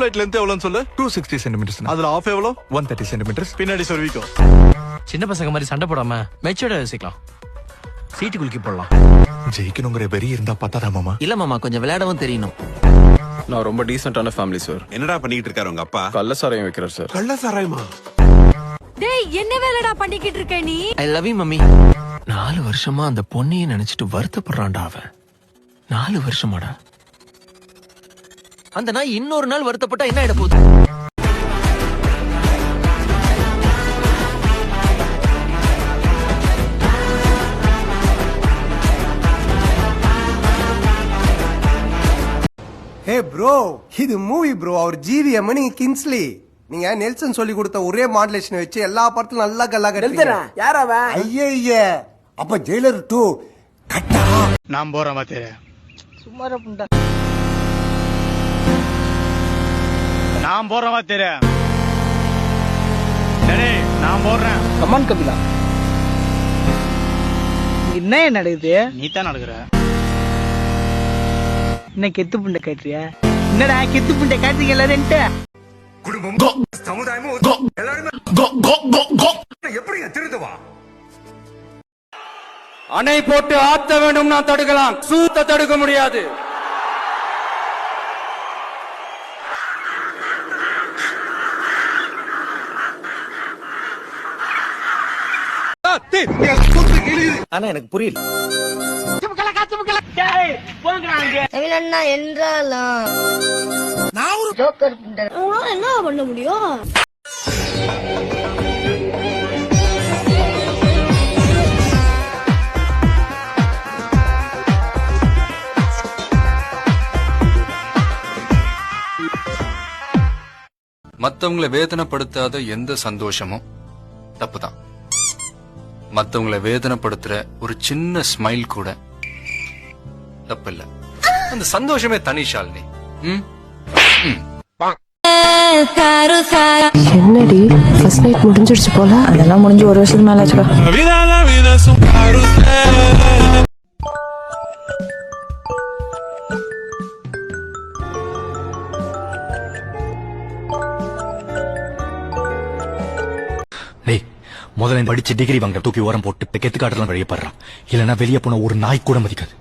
Light length எவ்வளவுன்னு சொல்லு. 260 centimetres. அதுல ஆஃப் எவ்வளோ? 130 சென்டிமீட்டர்ஸ். பின்னாடி சொல்லிக்கோ. சின்ன பசங்க மாதிரி சண்டை போடாம மெச்சூர்டா யோசிக்கலாம். சீட்டு குலுக்கி போடலாம். ஜெயிக்கணுங்கிற வெறி இருந்தா பத்தாதா மாமா? இல்ல மாமா, கொஞ்சம் விளையாடவும் தெரியணும். நான் ரொம்ப டீசென்டான ஃபேமிலி சார். என்னடா பண்ணிட்டு இருக்காரு உங்க அப்பா? கள்ள சாராயம் வைக்கிறார் சார். கள்ள சாராயமா? டேய், என்ன வேலைடா பண்ணிக்கிட்டு இருக்க நீ? I love you mummy. 4 வருஷமா அந்த பொண்ணையே நினைச்சிட்டு வருத்தப்படுறான்டா அவன். 4 வருஷமாடா. அந்த நாய் இன்னொரு நாள் வருத்தப்பட்டா என்ன ஆயிட போகுது? ஹே ப்ரோ, இது மூவி ப்ரோ. அவர் ஜிவிஎம், நீங்க கின்ஸ்லி. நீங்க நெல்சன் சொல்லி கொடுத்த ஒரே மாடுலேஷன் வச்சு எல்லா படத்திலும் நல்லா கல்லா கட்டுறீங்க. யார் அவன்? ஐயே, அப்ப ஜெயிலர் 2 கட்டா. நான் போறேன் மாத்தேர. சும்மாரா புண்டா. நான் போறேன் மாத்தேர. சரி, நான் போறேன். கமான் கபிலா. என்ன நடக்குது? நீ தான் நடக்குற. என்ன கெத்து புண்டை காட்டுறியா? என்னடா கெத்து புண்டை காட்டுறீங்க எல்லாரும்? குடும்பம் சமுதாயமும் எல்லாரும் எப்படி திருந்துவா? அணை போட்டு ஆத்த வேண்டும், நான் தடுக்கலாம், சூத்த தடுக்க முடியாது. ஆனா எனக்கு புரியல. தமிழண்ணா என்றாலும் நான் ஒரு ஜோக்கர் புண்டை. உங்களால என்ன பண்ண முடியும்? மத்தவங்களை வேதனைப்படுத்தாத எந்த சந்தோஷமும் தப்புதான். மத்தவங்களை வேதனைப்படுத்துற ஒரு சின்ன ஸ்மைல் கூட தப்பில்ல. அந்த சந்தோஷமே தனி ஷாலினி. என்னடி ஃபர்ஸ்ட் நைட் முடிஞ்சிடுச்சு போல? அதெல்லாம் முடிஞ்சு 1 வருஷத்துக்கு மேல ஆச்சுடா. டேய், முதல்ல படிச்சு டிகிரி வாங்க தூக்கி ஓரம் போட்டு கெத்து காட்டலாம் வழியப்படுறான். இல்லைன்னா வெளியே போன ஒரு நாய் கூட மதிக்காது.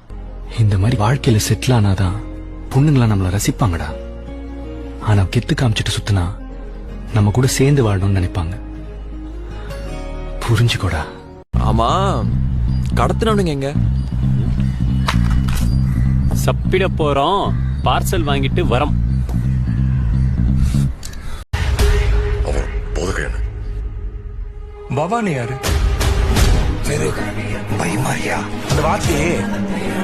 இந்த மாதிரி வாழ்க்கையில செட்டில் ஆனாதான் பொண்ணுங்களா நம்மள ரசிப்பாங்கடா. ஆனா கெத்து காமிச்சிட்டு சுத்தினா நம்ம கூட சேர்ந்து வாழணும்னு நினைப்பாங்க. புரிஞ்சுக்கோடா. ஆமா, கடத்தினவனுங்க எங்க? சப்பிட போறோம், பார்சல் வாங்கிட்டு வரோம். பவானி யாரு? பயமாரியா? அந்த வாத்தி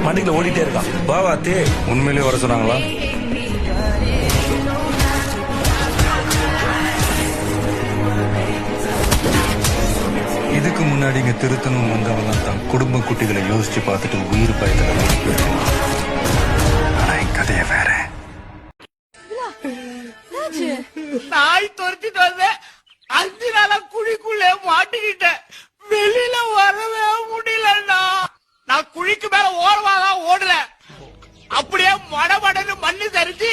மண்டிக்குள்ள ஓடிட்டே இருக்கான். பாவாத்தி உண்மையிலேயே வர சொன்னாங்களா? இதுக்கு முன்னாடி இங்க திருத்தணும் வந்தவங்க தான் குடும்ப குட்டிகளை யோசிச்சு பார்த்துட்டு உயிர் பயத்துல. ஆனா என் கதைய வேற. நாய் துரத்திட்டு வந்து 5 நாளா குழிக்குள்ளே மாட்டிக்கிட்டேன். வெளியில வரவே முடியலண்ணா. நான் குழிக்கு மேல ஓரமாதான் ஓடுறேன். அப்படியே மடமடன்னு மண்ணு சரிச்சு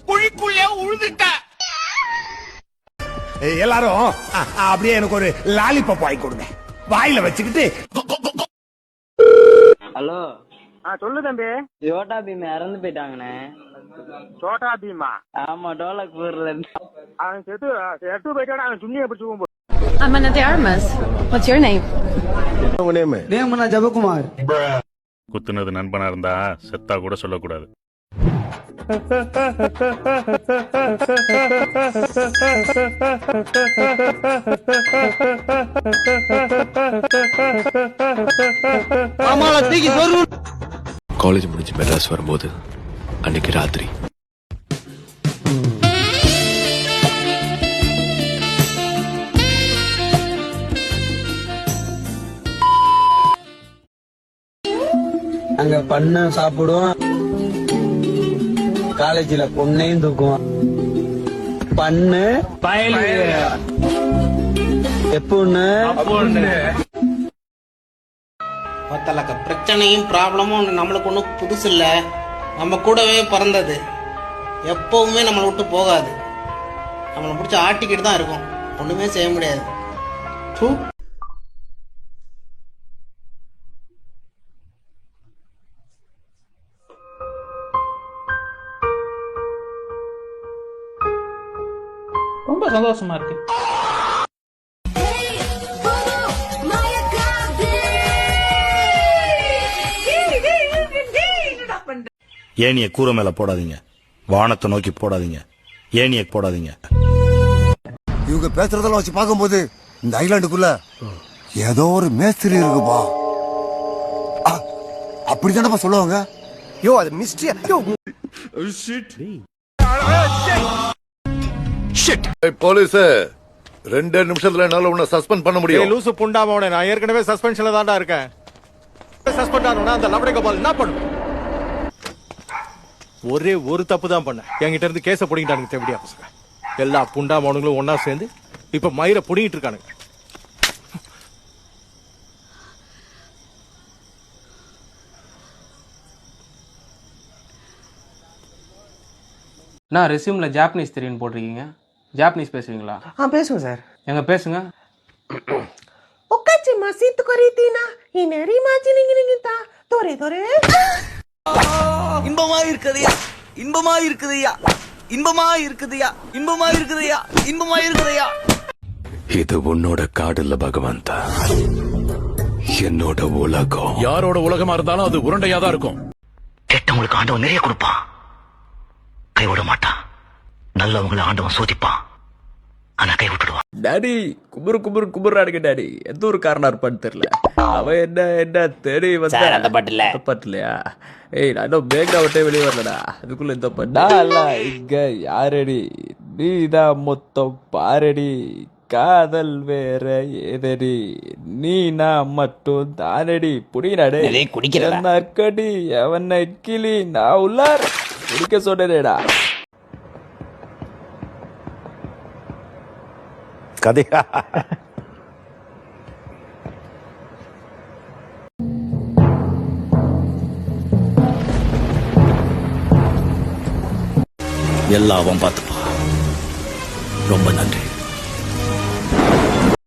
குழிக்குள்ளே உழுதுட்டேன். எல்லாரும் அப்படியே எனக்கு ஒரு லாலிபாப் வாங்கி கொடுங்க. வாயில வச்சுக்கிட்டு. ஹலோ, சொல்லு தம்பி. சோட்டா பீம் இறந்து போயிட்டாங்கண்ணே. சோட்டா பீமா? ஆமா, டோலக் போடுறல. அவன் செத்து போயிட்டானா? அவன் சுண்ணியை பிடிச்சு. I'm Anna de Armas. What's your name? உங்க நேம்? நேம் நான் ஜபகுமார். குத்துனது நண்பனா இருந்தா செத்தா கூட சொல்லக்கூடாது. காலேஜ் முடிஞ்சு மெட்ராஸ் வரும்போது அன்னைக்கு ராத்திரி அங்க பண்ண சாப்பிடுவோம், காலேஜ்ல பொண்ணையும் தூக்குவான். பண்ணு எப்பொண்ணு பிரச்சனையும் ப்ராப்ளமும் நம்மளுக்கு ஒன்றும் புதுசு இல்லை. நம்ம கூடவே பிறந்தது. எப்பவுமே நம்மளை விட்டு போகாது. நம்மளை பிடிச்சி ஆட்டிக்கிட்டு தான் இருக்கும். ஒண்ணுமே செய்ய முடியாது. தூ. ரொம்ப சந்தோஷமா இருக்கு. ஏனிய கூரை மேல போடாதீங்க, வானத்தை நோக்கி போடாதீங்க, ஏனிய போடாதீங்க. இவங்க பேசுறதெல்லாம் வச்சு பார்க்கும்போது இந்த ஐலாண்டுக்குள்ள ஏதோ ஒரு மேஸ்திரி இருக்குப்பா. அப்படித்தானப்பா சொல்லுவாங்க. யோ அது மிஸ்ட்ரியா? யோ போலீஸ் 2 நிமிஷத்துல என்னால உன்னை சஸ்பெண்ட் பண்ண முடியும். லூசு புண்டாமோனே, நான் ஏற்கனவே சஸ்பென்ஷன்ல தான்டா இருக்கேன். சஸ்பெண்ட் ஆனோம்னா அந்த லவடை கோபால் என்ன பண்ணும்? ஒரே ஒரு தப்பு தான் பண்ண, என்கிட்ட இருந்து கேஸ புடிங்கிட்டானுங்க தேவடியா பசங்க. எல்லா புண்டாமோனுங்களும் ஒன்னா சேர்ந்து இப்ப மயிரை புடிங்கிட்டு இருக்கானுங்க. நான் ரெஸ்யூம்ல ஜாப்பனீஸ் தெரியும்னு போட்டிருக்கீங்க. ஜாப்பனீஸ் பேசுவீங்களா? பேசுவேன் சார். எங்க பேசுங்க. ஒக்காச்சி மசீத்து கொரிதீனா இனரி மாச்சினிங்கினிங்கிதா தோரே தோரே. இன்பமா இருக்குதையா, இன்பமா இருக்குதையா, இன்பமா இருக்குதையா, இன்பமா இருக்குதையா, இன்பமா இருக்குதையா. இது உன்னோட காடு இல்ல பகவந்தா, என்னோட உலகம். யாரோட உலகமா இருந்தாலும் அது உருண்டையா தான் இருக்கும். கெட்டவங்களுக்கு ஆண்டவன் நிறைய கொடுப்பான், கைவிட மாட்டான். நல்லவங்களை ஆண்டவன் சோதிப்பான், ஆனா கை விட்டுடுவான். Daddy குபுரு குபுரு குபுராடுங்க daddy. எந்த ஒரு காரணம் இருப்பான்னு தெரியல. அவன் என்ன என்ன தேடி வந்தா அந்த பாட்டுலையா? ஏய் நான் இன்னும் பேக்ரா விட்டே வெளியே வரலடா, அதுக்குள்ள இந்த பாட்டா இல்ல. இங்க யாரடி நீதான் மொத்தம் பாரடி, காதல் வேற ஏதடி, நீனா மட்டும் தானடி. புடினாடே குடிக்கிறடி அவனை கிளி, நான் உள்ளார் குடிக்க சொன்னேடா. கதையா? எல்லாம் அவன் பார்த்துப்பா. ரொம்ப நன்றி.